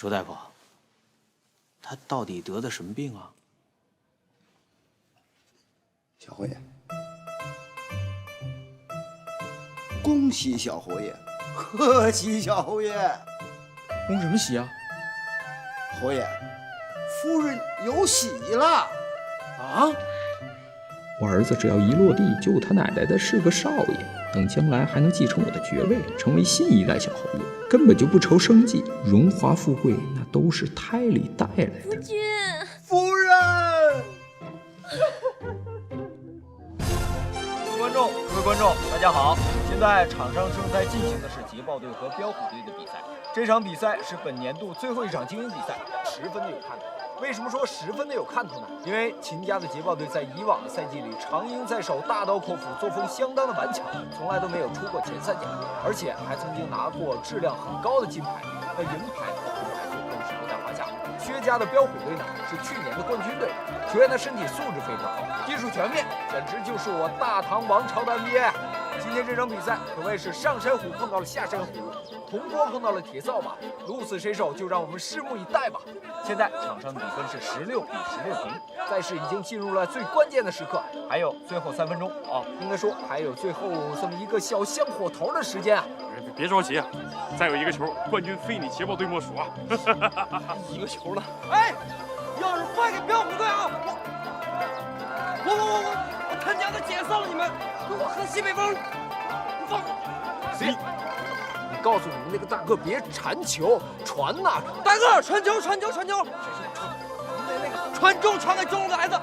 周大夫，他到底得的什么病啊？小侯爷，恭喜小侯爷，贺喜小侯爷！恭什么喜啊？侯爷，夫人有喜了！啊？我儿子只要一落地，就他奶奶的是个少爷，等将来还能继承我的爵位，成为新一代小侯爷，根本就不愁生计，荣华富贵那都是胎里带来的。夫君，夫人。各位观众，大家好！现在场上正在进行的是捷豹队和彪虎队的比赛。这场比赛是本年度最后一场精英比赛，十分的有看头。为什么说十分的有看头呢？因为秦家的捷豹队在以往的赛季里长赢在手，大刀阔斧，作风相当的顽强，从来都没有出过前3甲，而且还曾经拿过质量很高的金牌。那银牌和铜牌就更是不在话下。薛家的彪虎队呢是去年的冠军队，球员的身体素质非常好，技术全面，简直就是我大唐王朝的 NBA 啊！今天这场比赛可谓是上山虎碰到了下山虎，铜锅碰到了铁扫把，鹿死谁手就让我们拭目以待吧。现在场上的比分是16比16平，赛事已经进入了最关键的时刻，还有最后3分钟哦，应该说还有最后这么一个小香火头的时间啊！别着急啊，再有1个球，冠军非你捷豹队莫属啊！1个球了，哎，要是败给彪虎队啊，我他娘的解散了你们！我和西北风，你放谁？你告诉你们那个大个别传球，传呐！大个传球！那个传中传给中了个 S。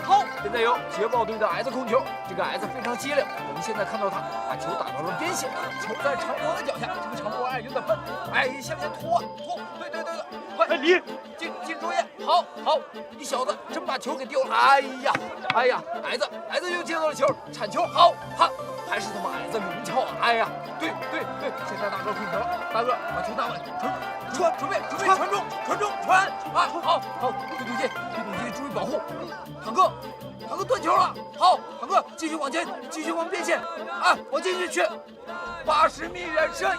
好，现在有捷豹队的 S 控球，这个 S 非常机灵。我们现在看到他把球打到了边线，球在长博的脚下，这个长博有点笨，向前拖，对，快离进作业，好，你小子真把球给丢了，哎呀 ，S 又接到了球，铲球，好，还是他妈 S 灵巧，对，现在大个控球了，大个把球打稳，准备传中，好，推动进，注意保护，堂哥断球了，好，堂哥继续往前，继续往边线，往进去，80米远射。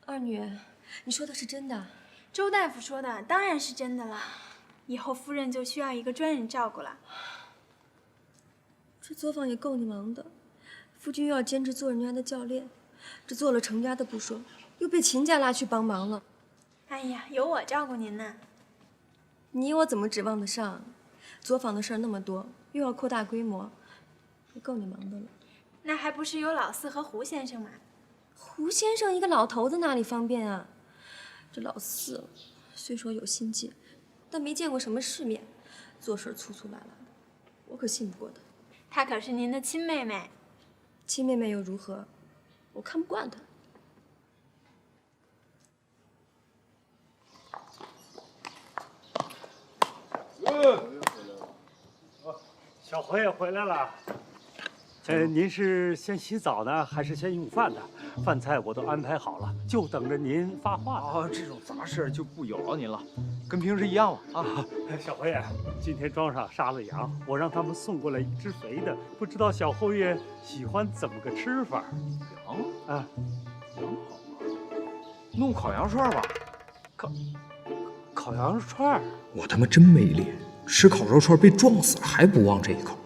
二女，你说的是真的？周大夫说的当然是真的啦，以后夫人就需要一个专人照顾了。这作坊也够你忙的，夫君又要兼职做人家的教练，这做了程家的不说，又被秦家拉去帮忙了。哎呀，有我照顾您呢。你我怎么指望得上？作坊的事儿那么多，又要扩大规模，也够你忙的了。那还不是有老四和胡先生吗？胡先生一个老头子哪里方便啊？这老四虽说有心计，但没见过什么世面，做事粗粗拉拉的，我可信不过他。她可是您的亲妹妹。亲妹妹又如何？我看不惯她。小侯爷回来了。您是先洗澡呢，还是先用饭呢？饭菜我都安排好了，就等着您发话。这种杂事就不有劳您了，跟平时一样了啊。小侯爷，今天庄上杀了羊，我让他们送过来一只肥的，不知道小侯爷喜欢怎么个吃法？羊好啊，弄烤羊串吧。烤羊肉串？我他妈真没脸，吃烤肉串被撞死了还不忘这一口。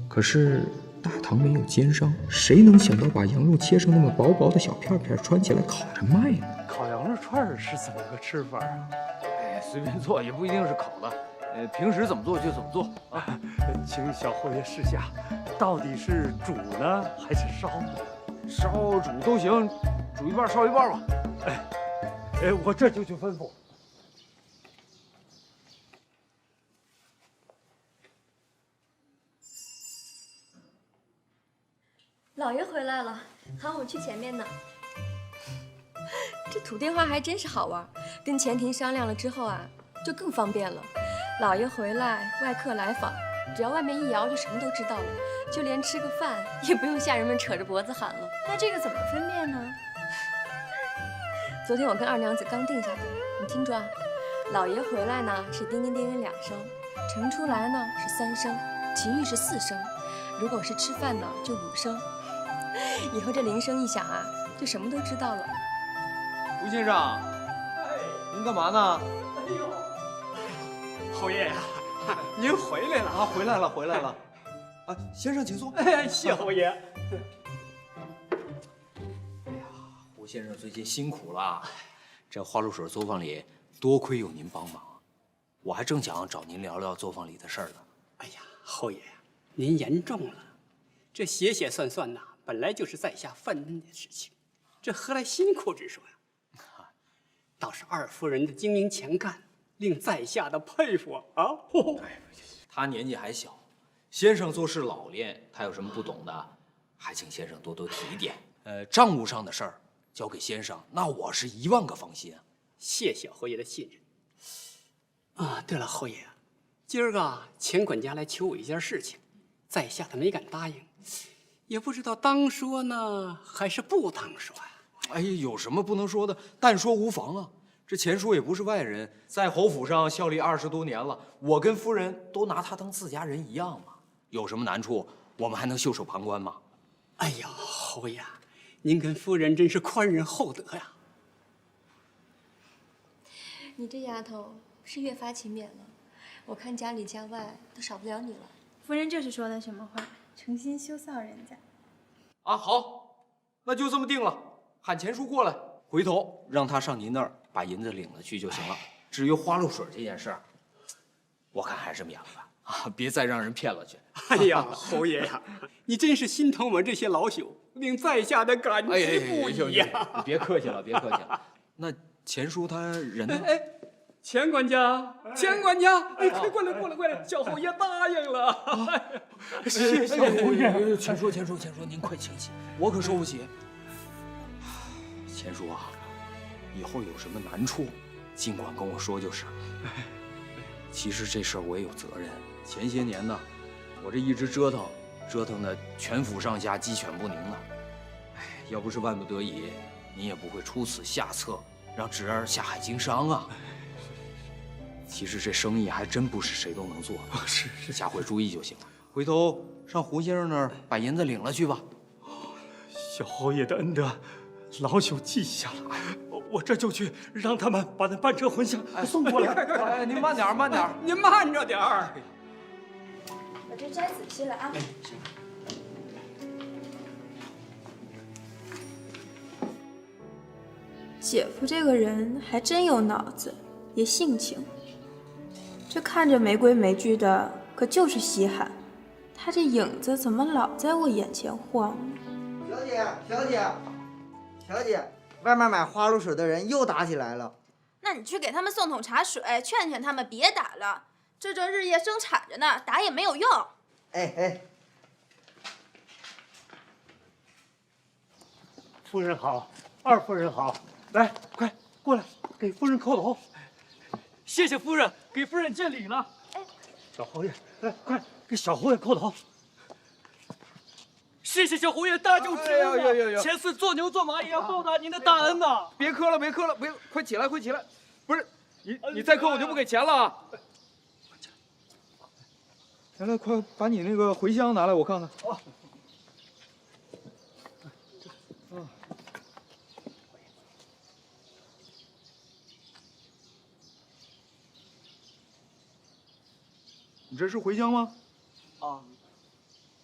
可是大唐没有奸商，谁能想到把羊肉切成那么薄薄的小片片，穿起来烤着卖呢？烤羊肉串是怎么个吃法啊？随便做也不一定是烤的，平时怎么做就怎么做啊。请小侯爷示下，到底是煮呢还是烧呢？烧煮都行，煮一半烧一半吧。我这就去吩咐。老爷回来了，喊我去前面呢。这土电话还真是好玩，跟前庭商量了之后啊，就更方便了。老爷回来，外客来访，只要外面一摇，就什么都知道了，就连吃个饭也不用下人们扯着脖子喊了。那这个怎么分辨呢？昨天我跟二娘子刚定下的，你听着啊，老爷回来呢是叮叮叮叮2声，盛出来呢是3声，秦玉是4声，如果是吃饭呢就5声。以后这铃声一响啊，就什么都知道了。吴先生，您干嘛呢？哎呦，侯爷呀，您回来了啊，回来了，回来了。啊，先生请坐。哎，谢侯爷。胡先生最近辛苦了，这花露水作坊里多亏有您帮忙，我还正想找您聊聊作坊里的事儿呢。哎呀，侯爷呀，您言重了，这写写算算呐，本来就是在下分内的事情，这何来辛苦之说呀？倒是二夫人的精明强干，令在下的佩服啊！他年纪还小，先生做事老练，他有什么不懂的，还请先生多多提点。账务上的事儿交给先生，那我是1万个放心啊。谢谢侯爷的信任。啊，对了，侯爷，今儿个钱管家来求我一件事情，在下他没敢答应，也不知道当说呢，还是不当说呀。哎，有什么不能说的？但说无妨啊。这钱叔也不是外人，在侯府上效力20多年了，我跟夫人都拿他当自家人一样嘛。有什么难处，我们还能袖手旁观吗？哎呀，侯爷，您跟夫人真是宽仁厚德呀。你这丫头是越发勤勉了，我看家里家外都少不了你了。夫人这是说的什么话？诚心羞臊人家。啊，好，那就这么定了。喊钱叔过来，回头让他上您那儿把银子领了去就行了。至于花露水这件事儿，我看还是免了吧，啊，别再让人骗了去。哎呀，侯爷呀，你真是心疼我们这些老朽，令在下的感激不已呀！你别客气了，别客气了。那钱叔他人呢？哎，钱管家，钱管家，哎，快过来，过来，过来！小侯爷答应了。谢谢侯爷。钱叔，您快请起，我可受不起。钱叔啊，以后有什么难处，尽管跟我说就是。其实这事儿我也有责任。前些年呢，我这一直折腾的全府上下鸡犬不宁的。哎，要不是万不得已，您也不会出此下策，让侄儿下海经商啊。其实这生意还真不是谁都能做。是，下回注意就行了。回头上胡先生那儿把银子领了去吧。小侯爷的恩德，老朽记下了。我这就去让他们把那半车魂香送过来。哎，您慢点，慢点，您慢着点儿。我这摘仔细了啊。姐夫这个人还真有脑子，也性情。这看着没规没矩的，可就是稀罕。他这影子怎么老在我眼前晃呢？小姐，外面买花露水的人又打起来了。那你去给他们送桶茶水，劝劝他们别打了。这正日夜生产着呢，打也没有用。哎，夫人好，二夫人好，来，快过来给夫人叩头。谢谢夫人，给夫人见礼了。哎，小侯爷，来，快给小侯爷叩头。谢谢小侯爷大救之恩啊！前次做牛做马也要报答您的大恩呐！别磕了，别磕了，别，快起来，快起来！不是你再磕我就不给钱了啊！来，快把你那个茴香拿来，我看看。你这是茴香吗？啊。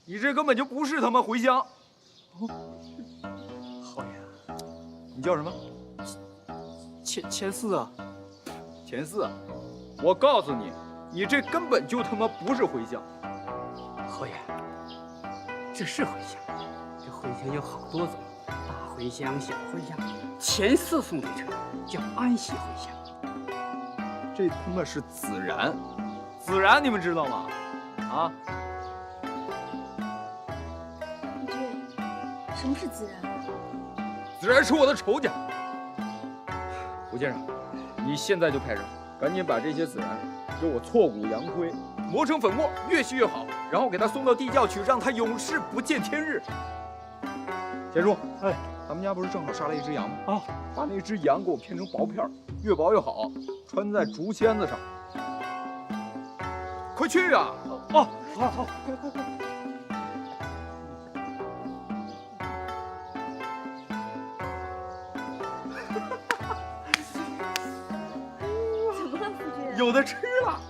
你这根本就不是他妈茴香。侯爷，你叫什么？钱四啊。钱四啊！我告诉你，你这根本就他妈不是茴香。侯爷，这是茴香，这茴香有好多种，大茴香、小茴香。钱四送的这叫安息茴香。这他妈是孜然，孜然你们知道吗？啊？什么是孜然？孜然是我的仇家。胡先生，你现在就派人赶紧把这些孜然给我挫骨扬灰，磨成粉末，越细越好，然后给他送到地窖去，让他永世不见天日。钱叔，哎，咱们家不是正好杀了一只羊吗？啊，把那只羊给我片成薄片，越薄越好，穿在竹签子上。快去啊！哦，好好，快快快！怎么了，夫君？有的吃了。